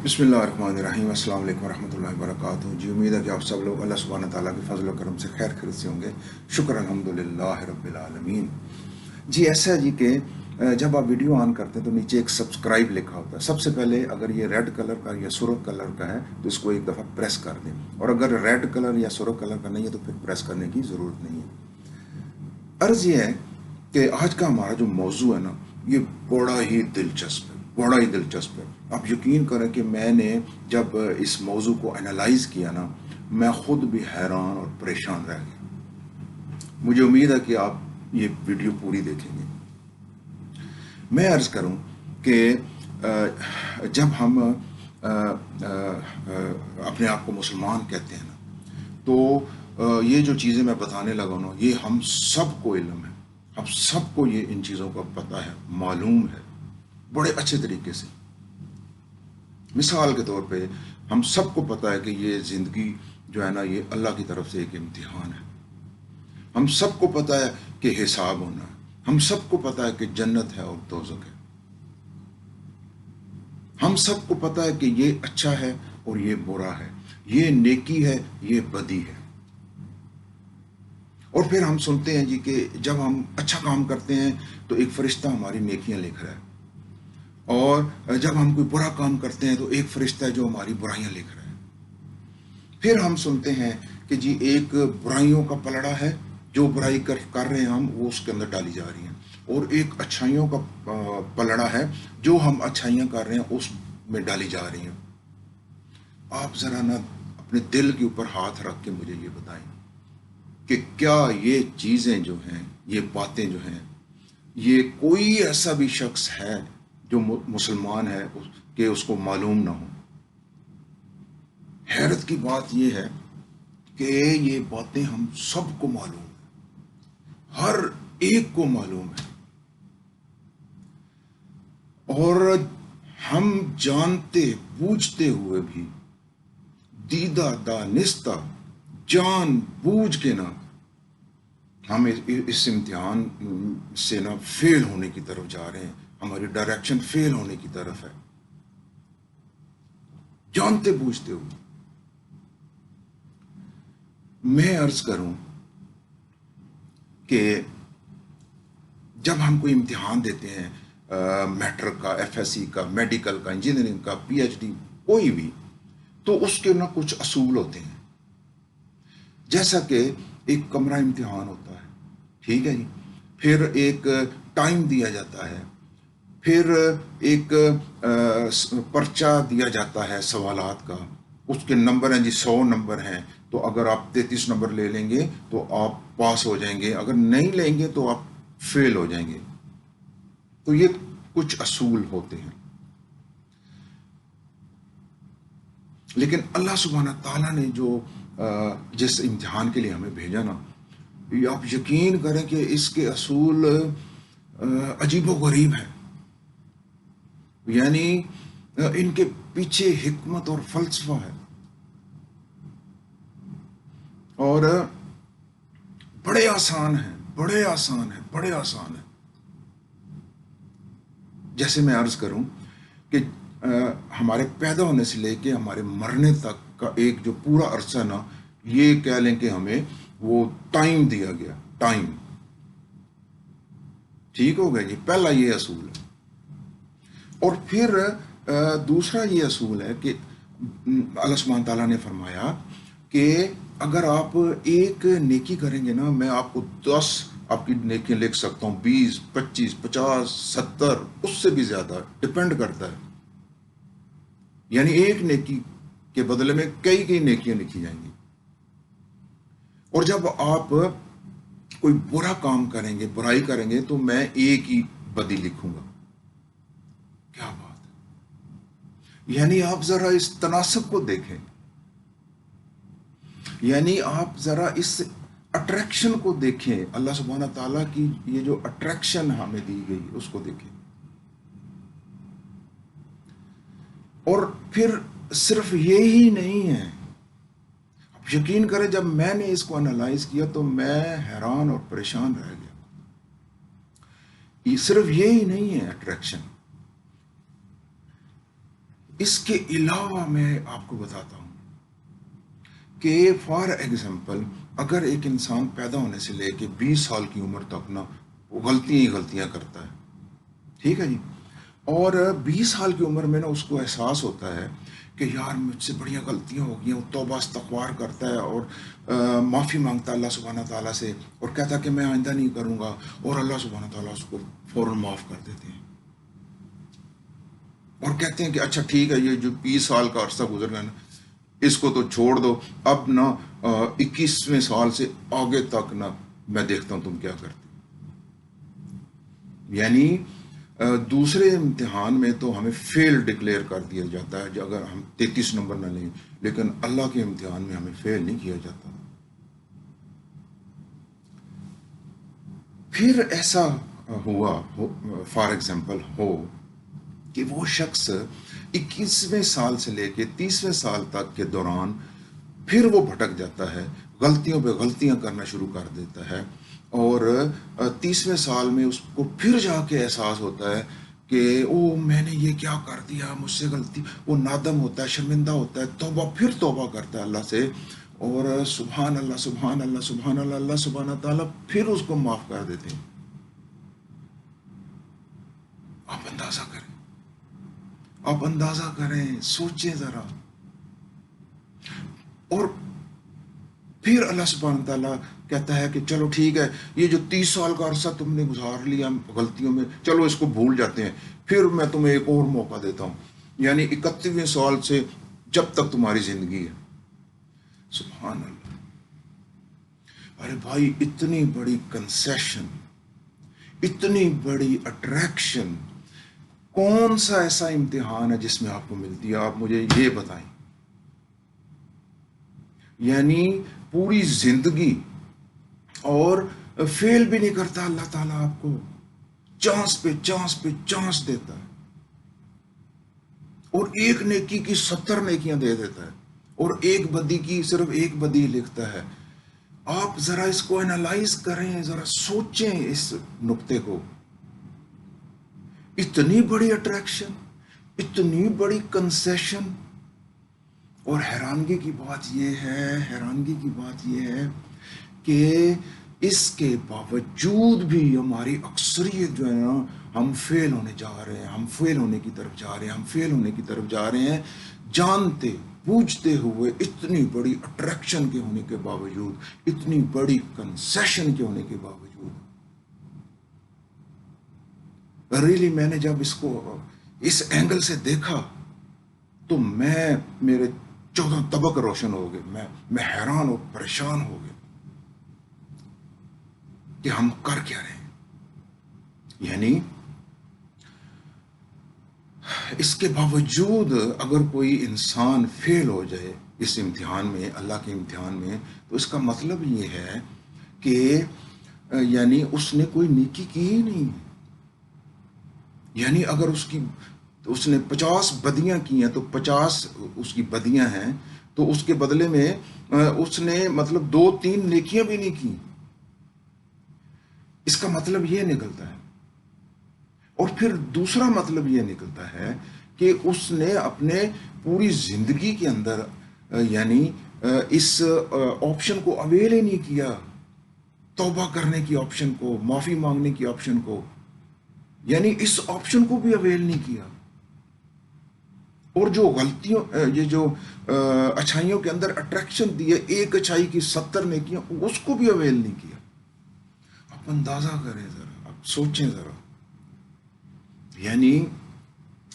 बिस्मिल्लाहिर्रहमानिर्रहीम। अस्सलाम वालेकुम रहमतुल्लाहि व बरकातुहू। जी, उम्मीद है कि आप सब लोग अल्लाह सुब्हानहू तआला के फजल व करम से खैर खैरियत से होंगे। शुक्र अल्हम्दुलिल्लाह रब्बिल आलमीन। जी, ऐसा है जी कि जब आप वीडियो ऑन करते हैं तो नीचे एक सब्सक्राइब लिखा होता है। सबसे पहले अगर ये रेड कलर का या सुर्ख कलर का है तो इसको एक दफ़ा प्रेस कर दें, और अगर रेड कलर या सुर्ख कलर का नहीं है तो फिर प्रेस करने की ज़रूरत नहीं है। अर्ज़ ये है कि आज का हमारा जो मौजू है ना, ये बड़ा ही दिलचस्प है, बड़ा ही दिलचस्प है। आप यकीन करें कि मैंने जब इस मौजू को एनालाइज किया ना, मैं खुद भी हैरान और परेशान रह गया। मुझे उम्मीद है कि आप ये वीडियो पूरी देखेंगे। मैं अर्ज़ करूं कि जब हम अपने आप को मुसलमान कहते हैं ना, तो ये जो चीज़ें मैं बताने लगा ना, ये हम सबको इल्म है, हम सबको ये इन चीज़ों का पता है, मालूम है बड़े अच्छे तरीके से। मिसाल के तौर पे हम सबको पता है कि ये ज़िंदगी जो है ना, ये अल्लाह की तरफ से एक इम्तिहान है। हम सबको पता है कि हिसाब होना है। हम सबको पता है कि जन्नत है और दोज़ख है। हम सबको पता है कि ये अच्छा है और ये बुरा है, ये नेकी है, ये बदी है। और फिर हम सुनते हैं जी कि जब हम अच्छा काम करते हैं तो एक फरिश्ता हमारी नेकियां लिख रहा है, और जब हम कोई बुरा काम करते हैं तो एक फरिश्ता है जो हमारी बुराइयां लिख रहा है। फिर हम सुनते हैं कि जी एक बुराइयों का पलड़ा है, जो बुराई कर रहे हैं हम, वो उसके अंदर डाली जा रही हैं, और एक अच्छाइयों का पलड़ा है, जो हम अच्छाइयाँ कर रहे हैं उसमें डाली जा रही हैं। आप ज़रा ना अपने दिल के ऊपर हाथ रख के मुझे ये बताएं कि क्या ये चीज़ें जो हैं, ये बातें जो हैं, ये कोई ऐसा भी शख्स है जो मुसलमान है कि उसको मालूम ना हो। हैरत की बात यह है कि ये बातें हम सबको मालूम है, हर एक को मालूम है, और हम जानते बूझते हुए भी, दीदा दानिस्ता जान बूझ के ना, हम इस इम्तिहान से ना फेल होने की तरफ जा रहे हैं। हमारी डायरेक्शन फेल होने की तरफ है, जानते बूझते हुए। मैं अर्ज करूं कि जब हम कोई इम्तिहान देते हैं, मैट्रिक का, एफएससी का, मेडिकल का, इंजीनियरिंग का, पीएचडी, कोई भी, तो उसके ना कुछ असूल होते हैं। जैसा कि एक कमरा इम्तिहान होता है, ठीक है जी, फिर एक टाइम दिया जाता है, फिर एक पर्चा दिया जाता है सवालात का, उसके नंबर हैं जी, 100 नंबर हैं, तो अगर आप 33 नंबर ले लेंगे तो आप पास हो जाएंगे, अगर नहीं लेंगे तो आप फेल हो जाएंगे। तो ये कुछ असूल होते हैं। लेकिन अल्लाह सुब्हाना ताला ने जो जिस इम्तिहान के लिए हमें भेजा ना, आप यकीन करें कि इसके असूल अजीबो गरीब है। यानी इनके पीछे हिकमत और फलसफा है, और बड़े आसान है, बड़े आसान है, बड़े आसान है। जैसे मैं अर्ज करूं कि हमारे पैदा होने से लेके हमारे मरने तक का एक जो पूरा अरसा ना, ये कह लें कि हमें वो टाइम दिया गया, टाइम। ठीक हो गया जी, पहला ये असूल है। और फिर दूसरा ये असूल है कि अल्लाह सुब्हान ताला ने फरमाया कि अगर आप एक नेकी करेंगे ना, मैं आपको 10 आपकी नेकियां लिख सकता हूँ, 20, 25, 50, 70, उससे भी ज्यादा, डिपेंड करता है। यानी एक नेकी के बदले में कई कई नेकियां लिखी जाएंगी। और जब आप कोई बुरा काम करेंगे, बुराई करेंगे, तो मैं एक ही बदी लिखूंगा। क्या बात है! यानी आप जरा इस तनासब को देखें, यानी आप जरा इस अट्रैक्शन को देखें, अल्लाह सुब्हाना ताला की ये जो अट्रैक्शन हमें दी गई उसको देखें। और फिर सिर्फ ये ही नहीं है, आप यकीन करें, जब मैंने इसको एनालाइज किया तो मैं हैरान और परेशान रह गया। ये सिर्फ ये ही नहीं है अट्रैक्शन, اس کے علاوہ میں آپ کو بتاتا ہوں کہ فار ایگزامپل اگر ایک انسان پیدا ہونے سے لے کے 20 سال کی عمر تک نا وہ غلطیاں ہی غلطیاں کرتا ہے، ٹھیک ہے جی، اور 20 سال کی عمر میں نا اس کو احساس ہوتا ہے کہ یار مجھ سے بڑیاں غلطیاں ہو گئی ہیں، وہ توبہ استغفار کرتا ہے اور معافی مانگتا ہے اللہ سبحانہ تعالیٰ سے اور کہتا ہے کہ میں آئندہ نہیں کروں گا، اور اللہ سبحانہ تعالیٰ اس کو فوراً معاف کر دیتے ہیں اور کہتے ہیں کہ اچھا ٹھیک ہے، یہ جو 20 سال کا عرصہ گزر گیا نا اس کو تو چھوڑ دو، اب نا 21ویں سال سے آگے تک نا میں دیکھتا ہوں تم کیا کرتے. یعنی دوسرے امتحان میں تو ہمیں فیل ڈکلیئر کر دیا جاتا ہے اگر ہم 33 نمبر نہ لیں، لیکن اللہ کے امتحان میں ہمیں فیل نہیں کیا جاتا. پھر ایسا ہوا فار ایگزامپل ہو کہ وہ شخص 21ویں سال سے لے کے 30ویں سال تک کے دوران پھر وہ بھٹک جاتا ہے، غلطیوں پہ غلطیاں کرنا شروع کر دیتا ہے، اور 30ویں سال میں اس کو پھر جا کے احساس ہوتا ہے کہ او میں نے یہ کیا کر دیا، مجھ سے غلطی، وہ نادم ہوتا ہے، شرمندہ ہوتا ہے، توبہ پھر توبہ کرتا ہے اللہ سے، اور سبحان اللہ سبحان اللہ سبحان اللہ، اللہ سبحانہ تعالیٰ پھر اس کو معاف کر دیتے ہیں. آپ اندازہ کریں، آپ اندازہ کریں، سوچیں ذرا. اور پھر اللہ سبحانہ تعالیٰ کہتا ہے کہ چلو ٹھیک ہے، یہ جو 30 سال کا عرصہ تم نے گزار لیا غلطیوں میں، چلو اس کو بھول جاتے ہیں، پھر میں تمہیں ایک اور موقع دیتا ہوں، یعنی 31ویں سال سے جب تک تمہاری زندگی ہے. سبحان اللہ. ارے بھائی، اتنی بڑی کنسیشن، اتنی بڑی اٹریکشن، کون سا ایسا امتحان ہے جس میں آپ کو ملتی ہے؟ آپ مجھے یہ بتائیں. یعنی پوری زندگی، اور فیل بھی نہیں کرتا اللہ تعالیٰ، آپ کو چانس پہ چانس پہ چانس دیتا ہے، اور ایک نیکی کی 70 نیکیاں دے دیتا ہے، اور ایک بدی کی صرف ایک بدی لکھتا ہے. آپ ذرا اس کو انالائز کریں، ذرا سوچیں اس نقطے کو. اتنی بڑی اٹریکشن، اتنی بڑی کنسیشن، اور حیرانگی کی بات یہ ہے، حیرانگی کی بات یہ ہے کہ اس کے باوجود بھی ہماری اکثریت جو ہے نا، ہم فیل ہونے جا رہے ہیں، ہم فیل ہونے کی طرف جا رہے ہیں، ہم فیل ہونے کی طرف جا رہے ہیں، جانتے بوجھتے ہوئے، اتنی بڑی اٹریکشن کے ہونے کے باوجود، اتنی بڑی کنسیشن کے ہونے کے باوجود. ریلی میں نے جب اس کو اس اینگل سے دیکھا تو میرے 14 طبق روشن ہو گئے. میں حیران اور پریشان ہو گیا کہ ہم کر کیا رہے ہیں. یعنی اس کے باوجود اگر کوئی انسان فیل ہو جائے اس امتحان میں، اللہ کے امتحان میں، تو اس کا مطلب یہ ہے کہ یعنی اس نے کوئی نیکی کی ہی نہیں. یعنی اگر اس نے 50 بدیاں کی ہیں تو 50 اس کی بدیاں ہیں، تو اس کے بدلے میں اس نے مطلب 2-3 نیکیاں بھی نہیں کی. اس کا مطلب یہ نکلتا ہے. اور پھر دوسرا مطلب یہ نکلتا ہے کہ اس نے اپنے پوری زندگی کے اندر یعنی اس آپشن کو اویل ہی نہیں کیا، توبہ کرنے کی آپشن کو، معافی مانگنے کی آپشن کو، یعنی اس آپشن کو بھی اویل نہیں کیا. اور جو غلطیوں، یہ جو اچھائیوں کے اندر اٹریکشن دی ہے، ایک اچھائی کی 70 نیکیاں، اس کو بھی اویل نہیں کیا. آپ اندازہ کریں ذرا، آپ سوچیں ذرا. یعنی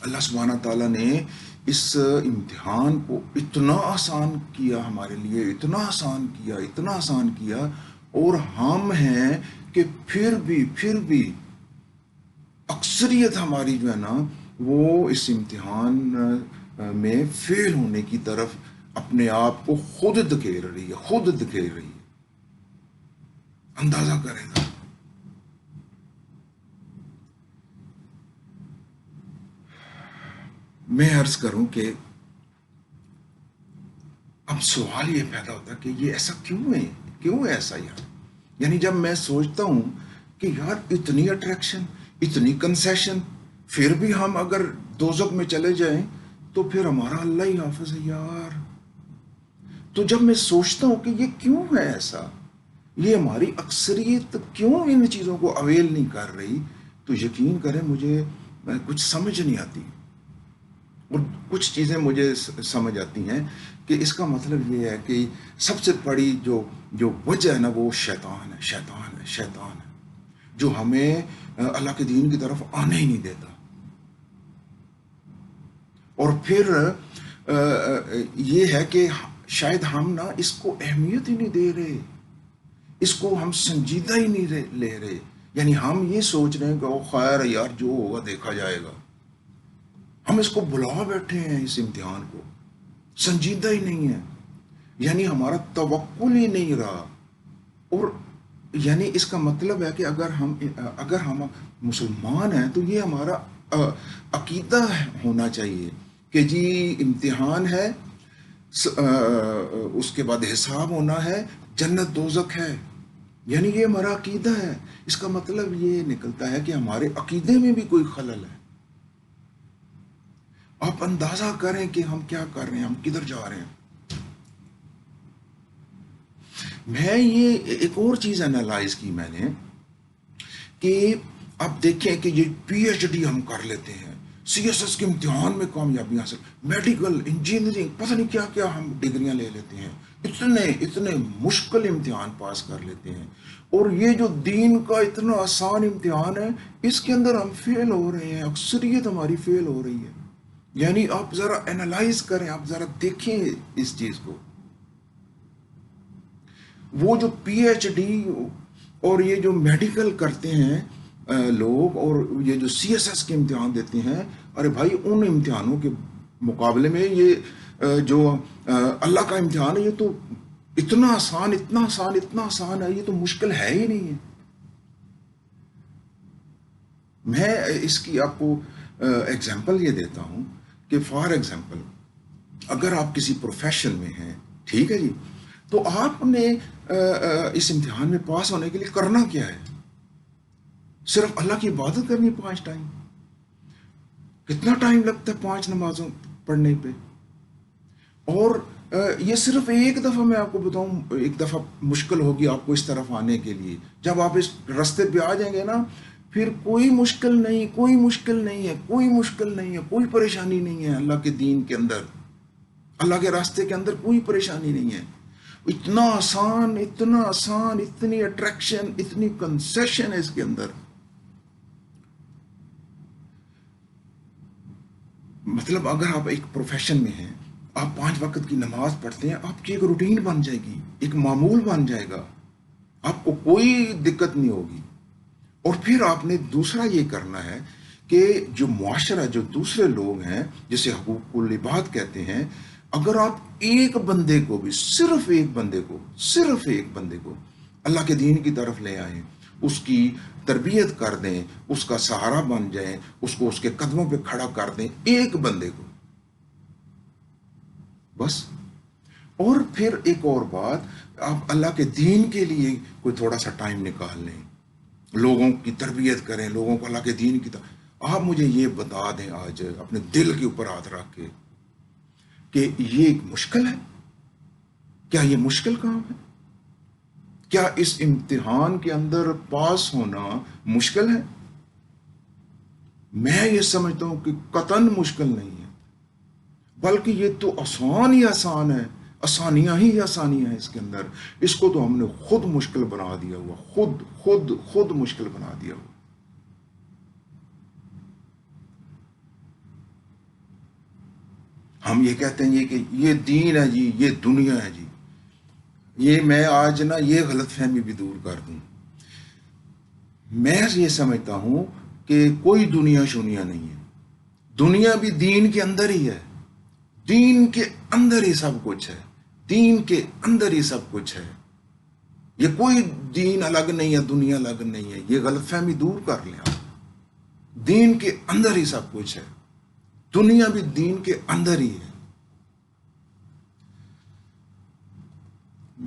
اللہ سبحانہ تعالیٰ نے اس امتحان کو اتنا آسان کیا ہمارے لیے، اتنا آسان کیا، اتنا آسان کیا، اور ہم ہیں کہ پھر بھی اکثریت ہماری جو ہے نا، وہ اس امتحان میں فیل ہونے کی طرف اپنے آپ کو خود دھکیل رہی ہے. اندازہ کریں گا. میں عرض کروں کہ اب سوال یہ پیدا ہوتا ہے کہ یہ ایسا کیوں ہے ایسا یار. یعنی جب میں سوچتا ہوں کہ یار اتنی اٹریکشن، اتنی کنسیشن، پھر بھی ہم اگر دوزخ میں چلے جائیں तो फिर हमारा अल्लाह ही हाफिज है यार। तो जब मैं सोचता हूँ कि ये क्यों है ऐसा, ये हमारी अक्सरियत क्यों इन चीज़ों को अवेल नहीं कर रही, तो यकीन करें मुझे कुछ समझ नहीं आती। और कुछ चीज़ें मुझे समझ आती हैं कि इसका मतलब ये है कि सबसे बड़ी जो जो वजह है ना, वो शैतान है, शैतान है, शैतान है, जो हमें अल्लाह के दीन की तरफ आने ही नहीं देता। और फिर ये है कि शायद हम ना इसको अहमियत ही नहीं दे रहे, इसको हम संजीदा ही नहीं ले रहे। यानी हम ये सोच रहे हैं कि ओ खैर यार, जो होगा देखा जाएगा। हम इसको बुला बैठे हैं, इस इम्तिहान को संजीदा ही नहीं है, यानी हमारा तवक्कुल ही नहीं रहा। और यानी इसका मतलब है कि अगर हम मुसलमान हैं तो ये हमारा अकीदा होना चाहिए कि जी इम्तिहान है, उसके बाद हिसाब होना है, जन्नत दोज़ख है। यानी ये हमारा अकीदा है। इसका मतलब ये निकलता है कि हमारे अकीदे में भी कोई खलल है। आप अंदाजा करें कि हम क्या कर रहे हैं, हम किधर जा रहे हैं। मैं ये एक और चीज एनालाइज की मैंने कि आप देखें कि ये पीएचडी हम कर लेते हैं, सीएसएस के इम्तिहान में कामयाबी हासिल, मेडिकल, इंजीनियरिंग, पता नहीं क्या क्या हम डिग्रियां ले लेते हैं, इतने इतने मुश्किल इम्तिहान पास कर लेते हैं। और ये जो दीन का इतना आसान इम्तिहान है, इसके अंदर हम फेल हो रहे हैं, अक्सरियत हमारी फेल हो रही है। यानी आप जरा एनालाइज करें, आप जरा देखें इस चीज को। वो जो पीएचडी और ये जो मेडिकल करते हैं लोग, और ये जो सीएसएस के इम्तिहान देते हैं, अरे भाई उन इम्तिहानों के मुकाबले में ये जो अल्लाह का इम्तिहान है, ये तो इतना आसान, इतना आसान, इतना आसान है, ये तो मुश्किल है ही नहीं है। मैं इसकी आपको एग्जांपल ये देता हूं कि फॉर एग्जांपल अगर आप किसी प्रोफेशन में हैं, ठीक है जी, तो आपने इस इम्तिहान में पास होने के लिए करना क्या है? सिर्फ अल्लाह की इबादत करनी 5 टाइम। कितना टाइम लगता है 5 नमाजों पढ़ने पे? और ये सिर्फ एक दफ़ा, मैं आपको बताऊं, एक दफ़ा मुश्किल होगी आपको इस तरफ आने के लिए। जब आप इस रास्ते पे आ जाएंगे ना, फिर कोई मुश्किल नहीं, कोई मुश्किल नहीं है, कोई मुश्किल नहीं है, कोई परेशानी नहीं है अल्लाह के दीन के अंदर, अल्लाह के रास्ते के अंदर कोई परेशानी नहीं है। इतना आसान, इतना आसान, इतनी अट्रैक्शन, इतनी कंसेशन है इसके अंदर। मतलब अगर आप एक प्रोफेशन में हैं, आप 5 वक्त की नमाज पढ़ते हैं, आपकी एक रूटीन बन जाएगी, एक मामूल बन जाएगा, आपको कोई दिक्कत नहीं होगी। और फिर आपने दूसरा ये करना है कि जो मुआशरा, जो दूसरे लोग हैं, जिसे हकूकुल इबाद कहते हैं, अगर आप एक बंदे को भी, सिर्फ एक बंदे को, सिर्फ एक बंदे को अल्लाह के दीन की तरफ ले आए, उसकी तरबियत कर दें, उसका सहारा बन जाएं, उसको उसके कदमों पे खड़ा कर दें, एक बंदे को बस। और फिर एक और बात, आप अल्लाह के दीन के लिए कोई थोड़ा सा टाइम निकाल लें, लोगों की तरबियत करें, लोगों को अल्लाह के दीन की तरफ। आप मुझे ये बता दें आज अपने दिल के ऊपर हाथ रख के कि ये मुश्किल है? क्या ये मुश्किल काम है? क्या इस इम्तिहान के अंदर पास होना मुश्किल है? मैं ये समझता हूं कि कतन मुश्किल नहीं है, बल्कि ये तो आसान ही आसान है, आसानियां ही आसानियां हैं इसके अंदर। इसको तो हमने खुद मुश्किल बना दिया हुआ, खुद खुद खुद मुश्किल बना दिया हुआ। हम ये कहते हैं कि ये दीन है जी, ये दुनिया है जी। ये मैं आज ना ये गलत फहमी भी दूर कर दूं। मैं ये समझता हूं कि कोई दुनिया शुनिया नहीं है, दुनिया भी दीन के अंदर ही है, दीन के अंदर ही सब कुछ है, दीन के अंदर ही सब कुछ है। ये कोई दीन अलग नहीं है, दुनिया अलग नहीं है, ये गलतफहमी दूर कर लें आप। दीन के अंदर ही सब कुछ है, दुनिया भी दीन के अंदर ही है।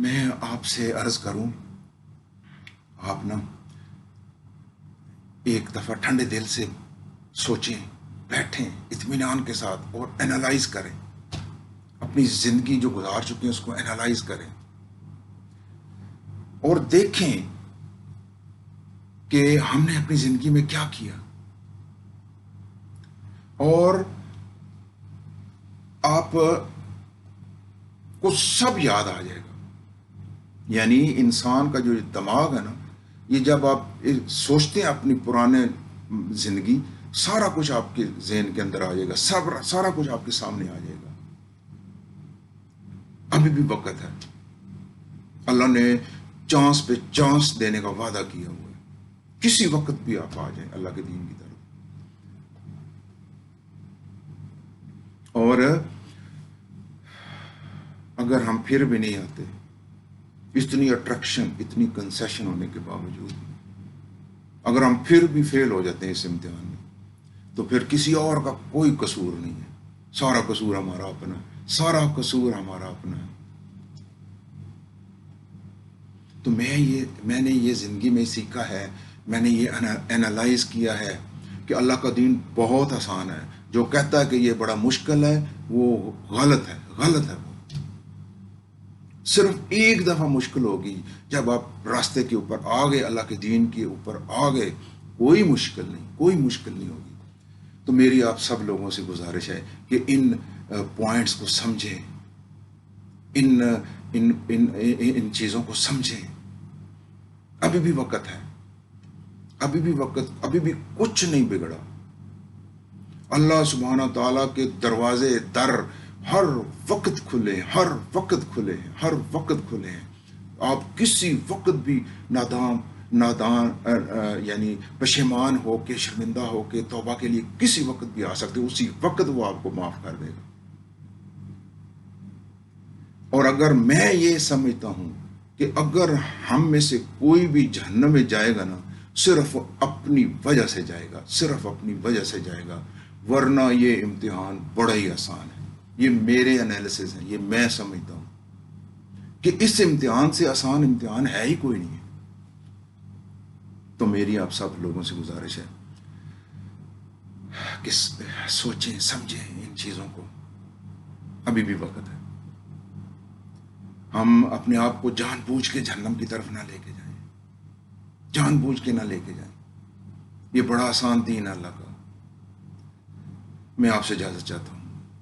मैं आपसे अर्ज करूं, आप ना एक दफा ठंडे दिल से सोचें بیٹھیں اطمینان کے ساتھ اور انالائز کریں، اپنی زندگی جو گزار چکے ہیں اس کو انالائز کریں اور دیکھیں کہ ہم نے اپنی زندگی میں کیا کیا، اور آپ کو سب یاد آ جائے گا۔ یعنی انسان کا جو دماغ ہے نا، یہ جب آپ سوچتے ہیں اپنی پرانے زندگی، سارا کچھ آپ کے ذہن کے اندر آ جائے گا، سارا کچھ آپ کے سامنے آ جائے گا۔ ابھی بھی وقت ہے، اللہ نے چانس پہ چانس دینے کا وعدہ کیا ہوا ہے، کسی وقت بھی آپ آ جائیں اللہ کے دین کی طرف۔ اور اگر ہم پھر بھی نہیں آتے، اتنی اٹریکشن، اتنی کنسیشن ہونے کے باوجود اگر ہم پھر بھی فیل ہو جاتے ہیں اس امتحان میں، تو پھر کسی اور کا کوئی قصور نہیں ہے، سارا قصور ہمارا اپنا ہے، سارا قصور ہمارا اپنا ہے۔ تو میں نے یہ زندگی میں سیکھا ہے، میں نے یہ انالائز کیا ہے کہ اللہ کا دین بہت آسان ہے۔ جو کہتا ہے کہ یہ بڑا مشکل ہے وہ غلط ہے، غلط ہے۔ وہ صرف ایک دفعہ مشکل ہوگی جب آپ راستے کے اوپر آ گئے، اللہ کے دین کے اوپر آ گئے، کوئی مشکل نہیں، کوئی مشکل نہیں ہوگی۔ تو میری آپ سب لوگوں سے گزارش ہے کہ ان پوائنٹس کو سمجھیں، ان چیزوں کو سمجھیں۔ ابھی بھی وقت ہے، ابھی بھی وقت، ابھی بھی کچھ نہیں بگڑا۔ اللہ سبحانہ تعالیٰ کے دروازے، در ہر وقت کھلے ہیں، ہر وقت کھلے ہیں، ہر وقت کھلے ہیں۔ آپ کسی وقت بھی نادان یعنی پشیمان ہو کے، شرمندہ ہو کے توبہ کے لیے کسی وقت بھی آ سکتے، اسی وقت وہ آپ کو معاف کر دے گا۔ اور اگر میں یہ سمجھتا ہوں کہ اگر ہم میں سے کوئی بھی جہنم میں جائے گا نا، صرف اپنی وجہ سے جائے گا، صرف اپنی وجہ سے جائے گا، ورنہ یہ امتحان بڑا ہی آسان ہے۔ یہ میرے انالیسز ہیں، یہ میں سمجھتا ہوں کہ اس امتحان سے آسان امتحان ہے ہی کوئی نہیں ہے۔ تو میری آپ سب لوگوں سے گزارش ہے کہ سوچیں، سمجھیں ان چیزوں کو، ابھی بھی وقت ہے۔ ہم اپنے آپ کو جان بوجھ کے جہنم کی طرف نہ لے کے جائیں، جان بوجھ کے نہ لے کے جائیں۔ یہ بڑا آسان دین ہے اللہ کا۔ میں آپ سے اجازت چاہتا ہوں۔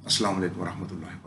السلام علیکم ورحمۃ اللہ۔